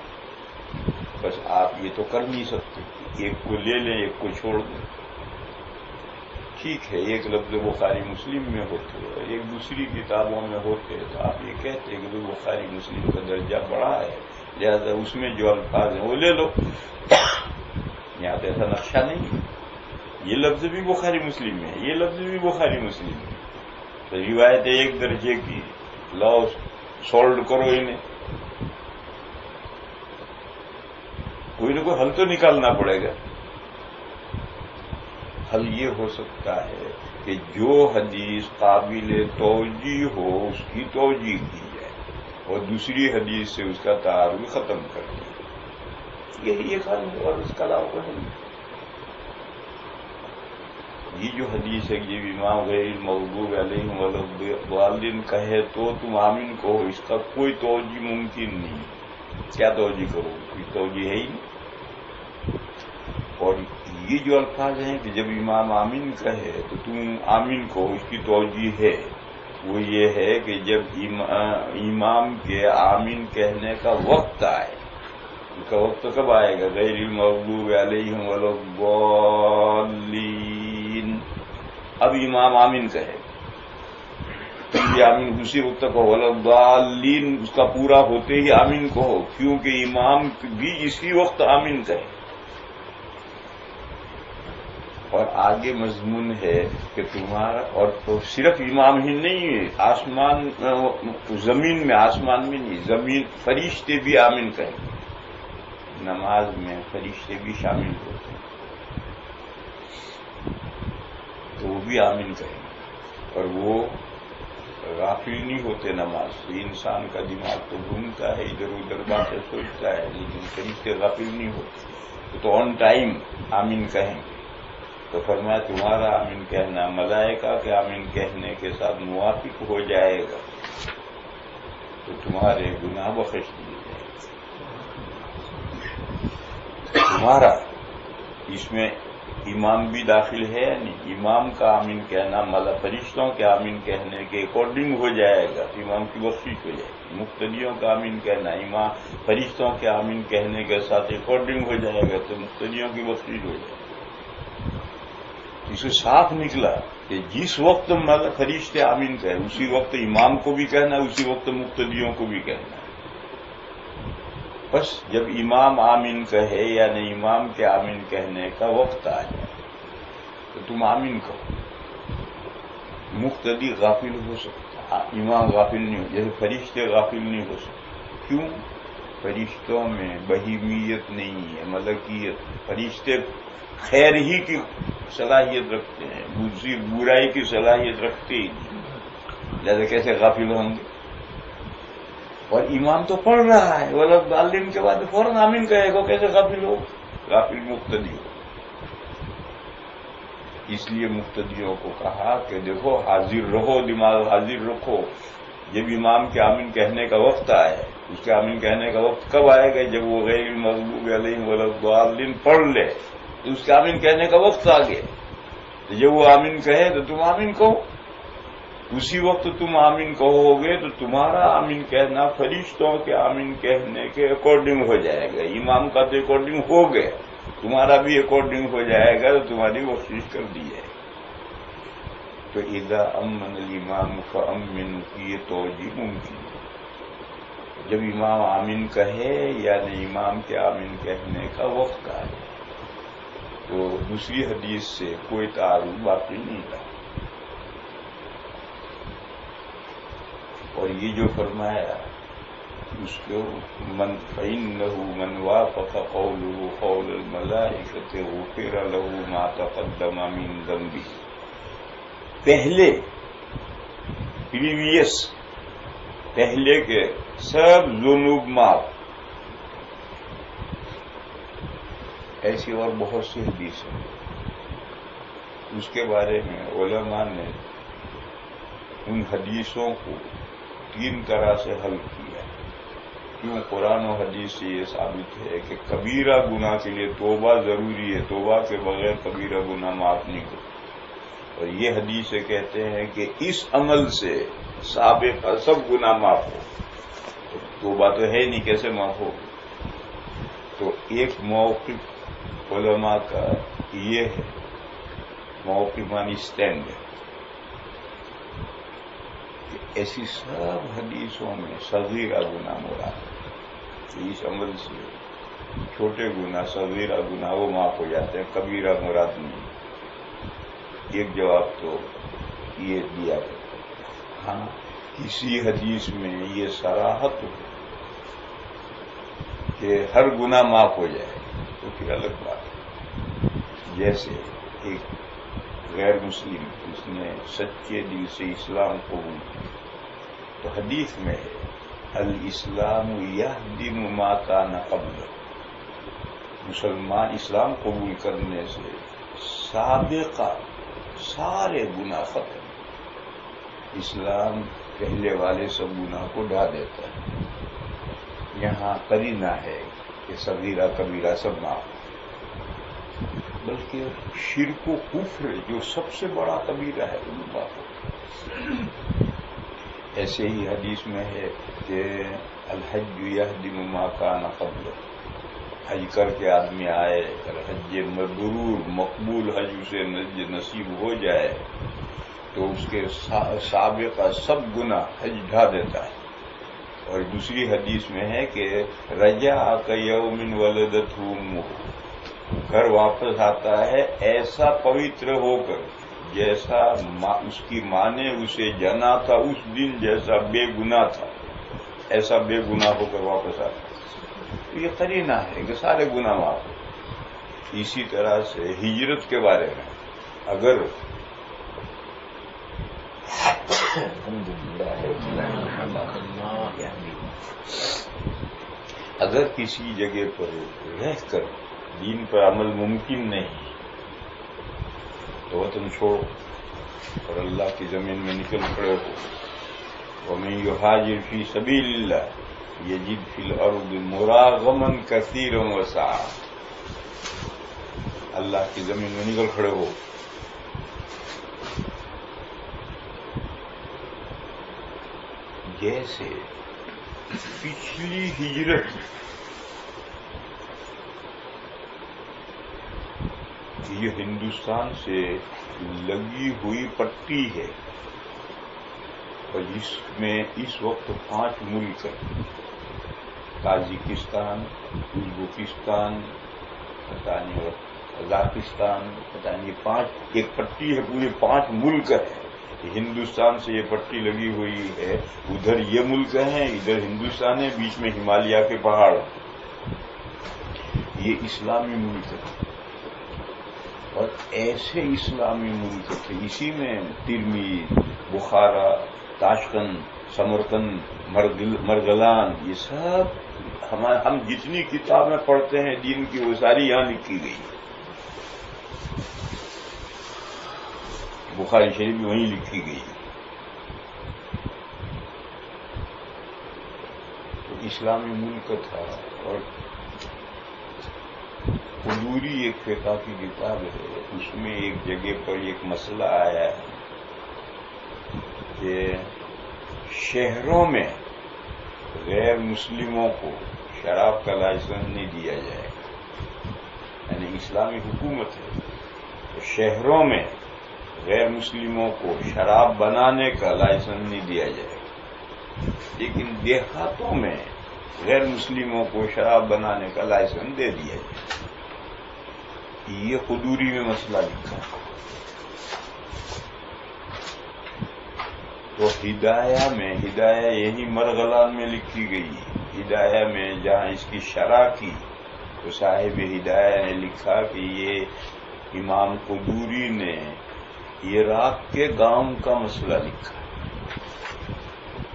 بس آپ یہ تو کر نہیں سکتے کہ ایک کو لے لیں ایک کو چھوڑ دیں۔ ٹھیک ہے، ایک لفظ بخاری مسلم میں ہوتے اور ایک دوسری کتابوں میں ہوتے تو آپ یہ کہتے کہ بخاری مسلم کا درجہ بڑا ہے، لہذا اس میں جو الفاظ ہیں وہ لے لو۔ یہاں تو ایسا نقشہ نہیں ہے، یہ لفظ بھی بخاری مسلم میں ہے، یہ لفظ بھی بخاری مسلم میں ہے، تو روایت ایک درجے کی، لاؤ سولڈ کرو انہیں، کوئی نہ کوئی حل تو نکالنا پڑے گا۔ حل یہ ہو سکتا ہے کہ جو حدیث قابل توجیہ ہو اس کی توجیہ کی جائے اور دوسری حدیث سے اس کا تعارض ختم کر دیا، یہی ایک حل ہے، اور اس کا علاوہ کوئی حل نہیں۔ یہ جو حدیث ہے یہ امام غیر المغضوب علیہم ولا الضالین کہے تو تم آمین کہو، اس کا کوئی توجیہ ممکن نہیں، کیا توجیہ کرو، کوئی توجیہ ہے ہی نہیں۔ اور یہ جو الفاظ ہیں کہ جب امام آمین کہے تو تم آمین کہو، اس کی توجیہ ہے، وہ یہ ہے کہ جب امام کے آمین کہنے کا وقت آئے، اس کا وقت کب آئے گا؟ غیر المغضوب علیہم ولا الضالین، اب امام آمین کہے تو یہ آمین اسی وقت تک ہو، ولا الضالین اس کا پورا ہوتے ہی آمین کہو، کیونکہ امام بھی اسی وقت آمین کہے۔ اور آگے مضمون ہے کہ تمہارا، اور تو صرف امام ہی نہیں ہے، آسمان زمین میں، آسمان میں نہیں، زمین فرشتے بھی آمین کہیں، نماز میں فرشتے بھی شامل ہوتے ہیں تو وہ بھی آمین کہیں، اور وہ غافل نہیں ہوتے نماز سے۔ انسان کا دماغ تو گھومتا ہے، ادھر ادھر باتیں سوچتا ہے، لیکن فرشتے غافل نہیں ہوتے، تو آن ٹائم آمین کہیں گے۔ تو فرمایا تمہارا آمین کہنا ملائکہ کے آمین کہنے کے ساتھ موافق ہو جائے گا تو تمہارے گناہ بخش دیے جائیں گے۔ تمہارا اس میں امام بھی داخل ہے یا نہیں؟ امام کا آمین کہنا مطلب فرشتوں کے آمین کہنے کے اکارڈنگ ہو جائے گا تو امام کی بخشش ہو جائے گی. مقتدیوں کا آمین کہنا امام فرشتوں کے آمین کہنے کے ساتھ اکارڈنگ ہو جائے گا تو مقتدیوں کی بخشش ہو جائے گی. اس سے صاف نکلا کہ جس وقت مطلب فرشتے آمین کہے اسی وقت امام کو بھی کہنا ہے، اسی وقت مقتدیوں کو بھی کہنا ہے. بس جب امام آمین کہے یا نہیں امام کے آمین کہنے کا وقت آ جائے تو تم آمین کہو. مقتدی غافل ہو سکتا، امام غافل نہیں ہو، جیسے فرشتے غافل نہیں ہو سکتے. کیوں؟ فرشتوں میں بہیمیت نہیں ہے، ملکیت. فرشتے خیر ہی کی صلاحیت رکھتے ہیں، برائی کی صلاحیت رکھتے ہی نہیں، لہذا کیسے غافل ہوں گے؟ اور امام تو پڑھ رہا ہے والدین کے بعد فوراً آمین کہے گا، کیسے غافل ہو؟ غافل مقتدی ہو. اس لیے مقتدیوں کو کہا کہ دیکھو حاضر رہو، دماغ حاضر رکھو. جب امام کے آمین کہنے کا وقت آئے، اس کے آمین کہنے کا وقت کب آئے گا؟ جب وہ غیر المغضوب علیہم ولا الضالین پڑھ لے تو اس کے آمین کہنے کا وقت آ گیا. جب وہ آمین کہے تو تم آمین کہو. اسی وقت تم آمین کہو گے تو تمہارا آمین کہنا فرشتوں کے آمین کہنے کے اکارڈنگ ہو جائے گا. امام کا تو اکارڈنگ ہو گیا، تمہارا بھی اکارڈنگ ہو جائے گا تو تمہاری بخشش کر دی جائے گی. تو اذا امن الامام فامن کی یہ توجیہ ممکن ہے. جب امام آمین کہے یعنی امام کے آمین کہنے کا وقت آ جائے تو دوسری حدیث سے کوئی تعارض باقی نہیں رہا. اور یہ جو فرمایا اس کو فإنه من وافق قوله قول الملائکة غفر له ما تقدم من ذنبه. پہلے پہلے کے سب ذنوب معاف. ایسی اور بہت سی حدیث ہیں. اس کے بارے میں علماء نے ان حدیثوں کو 3 طرح سے حل کیا. کیوں؟ قرآن و حدیث سے یہ ثابت ہے کہ کبیرہ گناہ کے لیے توبہ ضروری ہے، توبہ کے بغیر کبیرہ گناہ معاف نہیں ہوتا. اور یہ حدیث سے کہتے ہیں کہ اس عمل سے سابقہ سب گناہ معاف ہو. تو توبہ تو ہے نہیں، کیسے معاف ہو؟ تو ایک موقف علماء کا یہ ہے، موقف مانی اسٹینڈ ہے، ایسی سب حدیثوں میں صغیرہ گناہ مراد ہے. اس عمل سے چھوٹے گناہ صغیرہ گناہ وہ معاف ہو جاتے ہیں، کبیرہ مراد نہیں. ایک جواب تو یہ دیا گیا. ہاں کسی حدیث میں یہ صراحت ہو کہ ہر گناہ معاف ہو جائے تو پھر الگ بات ہے. جیسے ایک غیر مسلم اس نے سچے دل سے اسلام قبول کیا تو حدیث میں ہے الاسلام یہدم ما کان قبلہ. مسلمان اسلام قبول کرنے سے سابقہ سارے گناہ ختم. اسلام پہلے والے سب گناہ کو ڈھا دیتا ہے. یہاں قرینہ ہے کہ صغیرہ کبیرہ سب معاف، بلکہ شرک و کفر جو سب سے بڑا کبیرہ ہے وہ معاف ہو. ایسے ہی حدیث میں ہے کہ الحج یہدم ما کان قبلہ. حج کر کے آدمی آئے اور حج مبرور مقبول حج اسے نصیب ہو جائے تو اس کے سابقہ سب گناہ حج ڈھا دیتا ہے. اور دوسری حدیث میں ہے کہ رجع کیوم ولدتہ امہ، گھر واپس آتا ہے ایسا پوتر ہو کر جیسا اس کی ماں نے اسے جنا تھا اس دن، جیسا بے گناہ تھا ایسا بے گناہ ہو کر واپس آتا ہے. یہ قرینہ ہے کہ سارے گناہ معاف ہو. اسی طرح سے ہجرت کے بارے میں اگر کسی جگہ پر رہ کر دین پر عمل ممکن نہیں تو وطن چھوڑو اور اللہ کی زمین میں نکل پڑے ہو. ومن یہاجر فی سبیل اللہ یجد فی الارض مراغما کثیرا وسعا. اللہ کی زمین میں نکل کھڑے ہو. جیسے پچھلی ہجرت یہ ہندوستان سے لگی ہوئی پٹی ہے اور جس میں اس وقت 5 ملک ہیں: تاجکستان، ازبکستان، پتہ نہیں قزاقستان، پتہ نہیں 5 ایک پٹی ہے، پورے 5 ملک ہیں. ہندوستان سے یہ پٹی لگی ہوئی ہے، ادھر یہ ملک ہیں، ادھر ہندوستان ہے، بیچ میں ہمالیہ کے پہاڑ. یہ اسلامی ملک ہے اور ایسے اسلامی ملک تھے. اسی میں ترمید، بخارا، تاشقند، سمرقند، مرغلان، یہ سب ہم جتنی کتابیں پڑھتے ہیں دین کی وہ ساری یہاں لکھی گئی. بخاری شریف بھی وہیں لکھی گئی. تو اسلامی ملک تھا. اور قدوری ایک فقہ کی کتاب ہے، اس میں ایک جگہ پر ایک مسئلہ آیا ہے کہ شہروں میں غیر مسلموں کو شراب کا لائسنس نہیں دیا جائے. یعنی اسلامی حکومت ہے تو شہروں میں غیر مسلموں کو شراب بنانے کا لائسنس نہیں دیا جائے، لیکن دیہاتوں میں غیر مسلموں کو شراب بنانے کا لائسنس دے دیا جائے. یہ قدوری میں مسئلہ لکھا. تو ہدایہ یہی مرغلان میں لکھی گئی. ہدایہ میں جہاں اس کی شرح کی تو صاحب ہدایہ نے لکھا کہ یہ امام قدوری نے عراق کے گاؤں کا مسئلہ لکھا،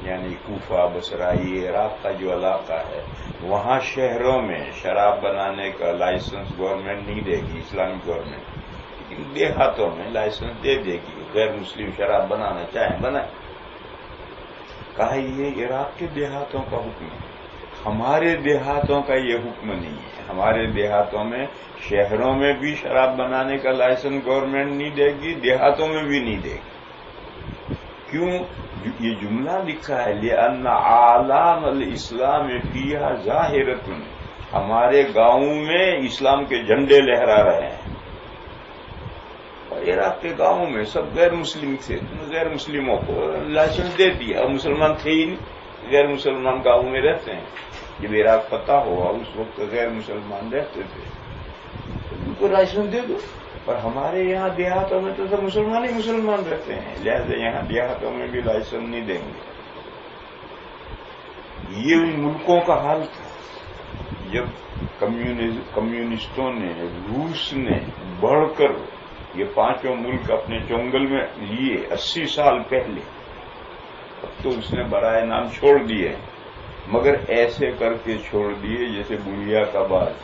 یعنی کوفہ، بصرہ، یہ عراق کا جو علاقہ ہے وہاں شہروں میں شراب بنانے کا لائسنس گورنمنٹ نہیں دے گی، اسلامک گورنمنٹ، لیکن دیہاتوں میں لائسنس دے دے گی. غیر مسلم شراب بنانا چاہیں بنائیں. کہا یہ عراق کے دیہاتوں کا حکم ہے، ہمارے دیہاتوں کا یہ حکم نہیں ہے. ہمارے دیہاتوں میں شہروں میں بھی شراب بنانے کا لائسنس گورنمنٹ نہیں دے گی، دیہاتوں میں بھی نہیں دے گی. کیوں؟ یہ جملہ لکھا ہے لِأَنَّ عَالَامَ الْإِسْلَامِ فِيهَا ظَاهِرَةٌ، ہمارے گاؤں میں اسلام کے جھنڈے لہرا رہے ہیں. اور عراق کے گاؤں میں سب غیر مسلم تھے، غیر مسلموں کو لائسنس دے دیا. اور مسلمان تھے ہی نہیں، غیر مسلمان گاؤں میں رہتے ہیں. جب عراق فتح ہوا اس وقت غیر مسلمان رہتے تھے، ان کو لائسنس دے دو. اور ہمارے یہاں دیہاتوں میں تو سب مسلمان ہی مسلمان رہتے ہیں، لہذا یہاں دیہاتوں میں بھی لائسنس نہیں دیں گے. یہ ان ملکوں کا حال تھا. جب کمیونسٹوں نے، روس نے بڑھ کر یہ 5 ملک اپنے چنگل میں لیے 80 سال پہلے، اب تو اس نے برائے نام چھوڑ دیے، مگر ایسے کر کے چھوڑ دیے جیسے بڑھیا کا باز.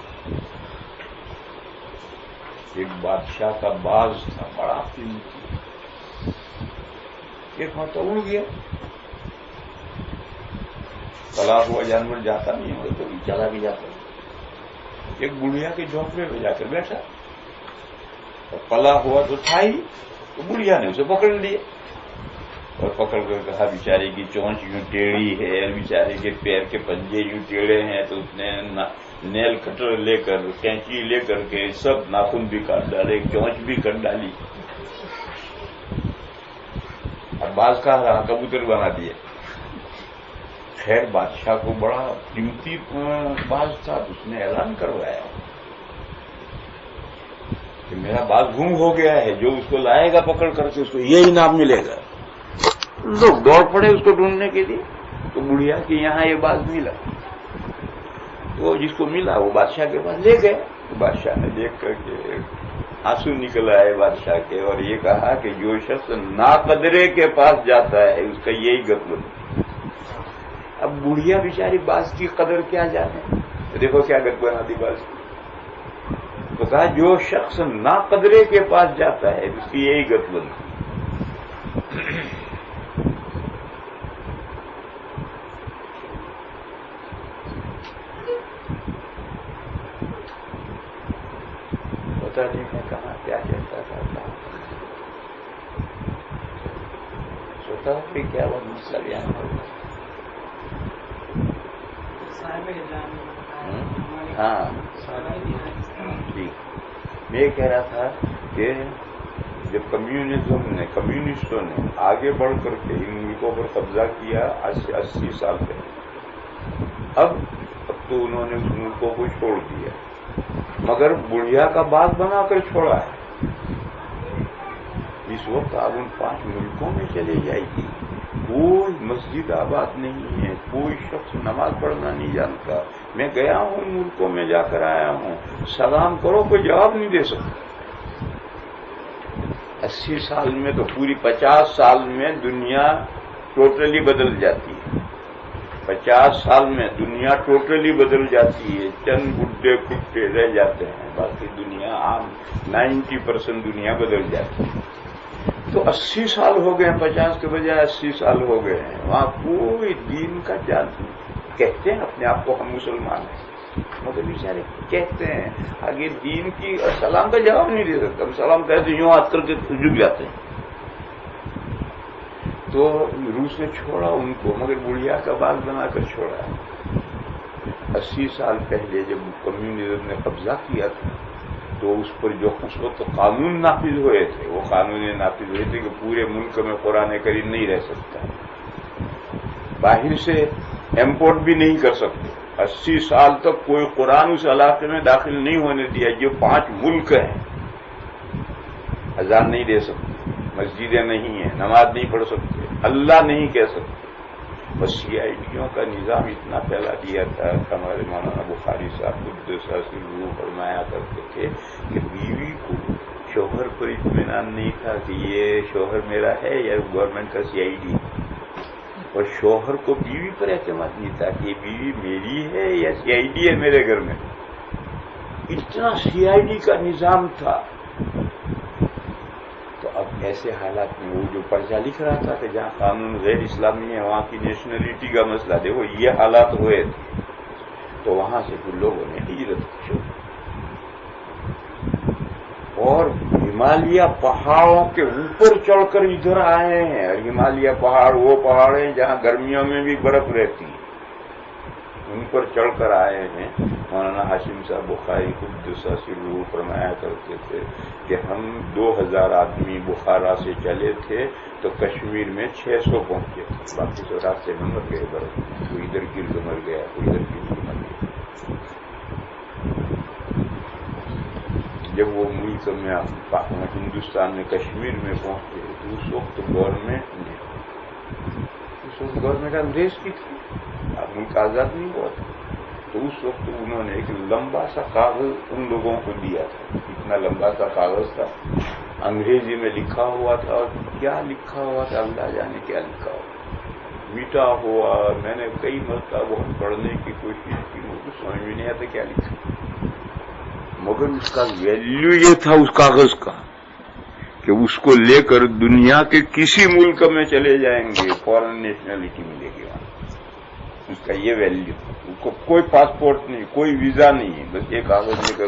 ایک بادشاہ کا باز تھا بڑا قیمتی، ایک مرتبہ اڑ گیا. پلا ہوا جانور جاتا نہیں ہے، کبھی چلا بھی جاتا. ایک بڑھیا کے جھونپڑے میں جا کر بیٹھا اور پلا ہوا تو تھا ہی، تو بڑھیا نے اسے پکڑ لیا اور پکڑ کر کہا بیچارے کی چونچ یوں ٹیڑھی ہے، بیچارے کے پیر کے پنجے یوں ٹیڑھے ہیں. تو اس نے نیل کٹر لے کر، کینچی لے کر کے سب ناخن بھی کاٹ ڈالے، چونچ بھی کٹ ڈالی. اب باز کہا رہا کبوتر بنا دیا. خیر بادشاہ کو بڑا قیمتی باز تھا، اس نے اعلان کروایا کہ میرا باز گم ہو گیا ہے، جو اس کو لائے گا پکڑ کر کے اس کو یہ انعام ملے گا. لوگ دوڑ پڑے اس کو ڈھونڈنے کے لیے. تو بڑھیا کہ یہاں یہ باز ملا. وہ جس کو ملا وہ بادشاہ کے پاس لے گئے. بادشاہ نے دیکھ کر کے آنسو نکل آئے بادشاہ کے، اور یہ کہا کہ جو شخص ناقدرے کے پاس جاتا ہے اس کا یہی گتل. اب بڑھیا بیچاری باز کی قدر کیا جانے، دیکھو کیا گت بنا دی باز کی. تو کہا جو شخص ناقدرے کے پاس جاتا ہے اس کی یہی گت بنتی. پتہ نہیں میں کہاں کیا کہتا تھا، سوچا کہ کیا وہ مسئلہ بیان ہوگا. ہاں ٹھیک. میں یہ کہہ رہا تھا کہ جب کمیونسٹوں نے آگے بڑھ کر کے ان ملکوں پر قبضہ کیا 80 سال پہلے، اب تو انہوں نے اس ملکوں کو چھوڑ دیا، مگر بڑھیا کا باغ بنا کر چھوڑا ہے. اس وقت آپ ان 5 ملکوں میں چلے جائے گی، کوئی مسجد آباد نہیں ہے، کوئی شخص نماز پڑھنا نہیں جانتا. میں گیا ہوں ان ملکوں میں، جا کر آیا ہوں، سلام کرو کوئی جواب نہیں دے سکتا. 80 سال میں تو پوری 50 سال میں دنیا ٹوٹلی بدل جاتی ہے. 50 سال میں دنیا ٹوٹلی بدل جاتی ہے. چند بڈھے کٹے رہ جاتے ہیں، باقی دنیا عام 90% دنیا بدل جاتی ہے. تو 80 سال ہو گئے ہیں، 50 کے بجائے 80 سال ہو گئے ہیں. وہاں کوئی دین کا جان نہیں. کہتے ہیں اپنے آپ کو ہم مسلمان ہیں، مگر بیچارے کہتے ہیں آگے دین کی سلام کا جواب نہیں دے سکتا. ہم سلام کہتے یوں ہاتھ کر کے جھک جاتے ہیں. تو روس نے چھوڑا ان کو، مگر بڑھیا کا باغ بنا کر چھوڑا. 80 سال پہلے جب کمیونزم نے قبضہ کیا تھا تو اس پر جو اس وقت قانون نافذ ہوئے تھے، وہ قانون نافذ ہوئے تھے کہ پورے ملک میں قرآن کریم نہیں رہ سکتا، باہر سے امپورٹ بھی نہیں کر سکتے. 80 سال تک کوئی قرآن اس علاقے میں داخل نہیں ہونے دیا. جو 5 ملک ہیں، اذان نہیں دے سکتے، مسجدیں نہیں ہیں، نماز نہیں پڑھ سکتے، اللہ نہیں کہہ سکتے. بس CIDوں کا نظام اتنا پھیلا دیا تھا. ہمارے مولانا بخاری صاحب قدس سرور فرمایا کرتے تھے کہ بیوی کو شوہر پر اطمینان نہیں تھا کہ یہ شوہر میرا ہے یا گورنمنٹ کا CID، اور شوہر کو بیوی پر اعتماد نہیں تھا کہ یہ بیوی میری ہے یا CID ہے میرے گھر میں. اتنا CID کا نظام تھا. تو اب ایسے حالات میں وہ جو پرچہ لکھ رہا تھا کہ جہاں قانون غیر اسلامی ہے وہاں کی نیشنلٹی کا مسئلہ، دیکھو یہ حالات ہوئے تھے. تو وہاں سے پھر لوگوں نے ہجرت کی اور ہمالیہ پہاڑوں کے اوپر چڑھ کر ادھر آئے ہیں. اور ہمالیہ پہاڑ وہ پہاڑ ہیں جہاں گرمیوں میں بھی برف رہتی ہے، ان پر چڑھ کر آئے ہیں. مولانا ہاشم صاحب بخاری قدس سرور فرمایا کرتے تھے کہ ہم 2000 آدمی بخارا سے چلے تھے تو کشمیر میں 600 پہنچے، باقی تو راستے میں مر گئے برف. کوئی ادھر گر کے مر گیا، کوئی ادھر گر کے مر گیا. جب وہ ملک میں ہندوستان میں کشمیر میں پہنچے تو اس وقت گورنمنٹ انگریز کی تھی، ملک آزاد نہیں ہوا تھا. تو اس وقت انہوں نے ایک لمبا سا کاغذ ان لوگوں کو دیا تھا. اتنا لمبا سا کاغذ تھا، انگریزی میں لکھا ہوا تھا، اور کیا لکھا ہوا تھا اللہ جانے کیا لکھا ہوا، میٹھا ہوا. میں نے کئی مرتبہ بہت پڑھنے کی کوشش کی، مجھے سمجھ میں نہیں آتا کیا لکھا، مگر اس کا ویلیو یہ تھا اس کاغذ کا کہ اس کو لے کر دنیا کے کسی ملک میں چلے جائیں گے فورن نیشنلٹی ملے گی وہاں. اس کا یہ ویلیو، اس کو کوئی پاسپورٹ نہیں، کوئی ویزا نہیں ہے، بس یہ کاغذ لے کر